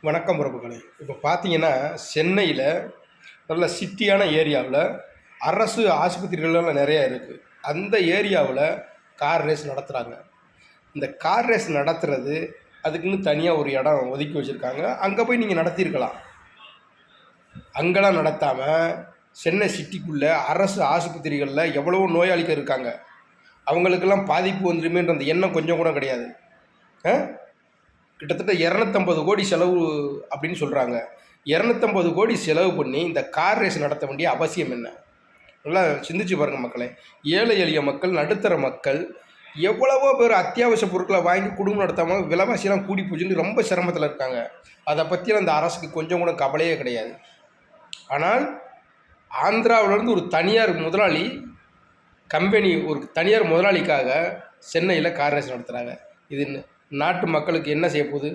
வணக்கம் உறவுகளே. இப்போ பார்த்தீங்கன்னா சென்னையில் நல்ல சிட்டியான ஏரியாவில் அரசு ஆஸ்பத்திரிகள்லாம் நிறையா இருக்குது. அந்த ஏரியாவில் கார் ரேஸ் நடத்துகிறாங்க. இந்த கார் ரேஸ் நடத்துறது அதுக்குன்னு தனியாக ஒரு இடம் ஒதுக்கி வச்சுருக்காங்க. அங்கே போய் நீங்கள் நடத்தியிருக்கலாம். அங்கெல்லாம் நடத்தாமல் சென்னை சிட்டிக்குள்ளே அரசு ஆஸ்பத்திரிகளில் எவ்வளவோ நோயாளிகள் இருக்காங்க. அவங்களுக்கெல்லாம் பாதிப்பு வந்துடுமேன்ற அந்த எண்ணம் கொஞ்சம் கூட கிடையாது. கிட்டத்தட்ட 250 கோடி செலவு அப்படின்னு சொல்கிறாங்க. 250 கோடி செலவு பண்ணி இந்த கார் ரேஸ் நடத்த வேண்டிய அவசியம் என்ன? நல்லா சிந்திச்சு பாருங்கள் மக்களே. ஏழை எளிய மக்கள், நடுத்தர மக்கள் எவ்வளவோ பேர் அத்தியாவசிய பொருட்களை வாங்கி குடும்பம் நடத்தாமல் விலைவாசியெல்லாம் கூடி போச்சுன்னு ரொம்ப சிரமத்தில் இருக்காங்க. அதை பற்றியெல்லாம் இந்த அரசுக்கு கொஞ்சம் கூட கவலையே கிடையாது. ஆனால் ஆந்திராவிலேருந்து ஒரு தனியார் முதலாளி கம்பெனி, ஒரு தனியார் முதலாளிக்காக சென்னையில் கார் ரேஸ் நடத்துகிறாங்க. இது நாட்டு மக்களுக்கு என்ன செய்ய போகுது?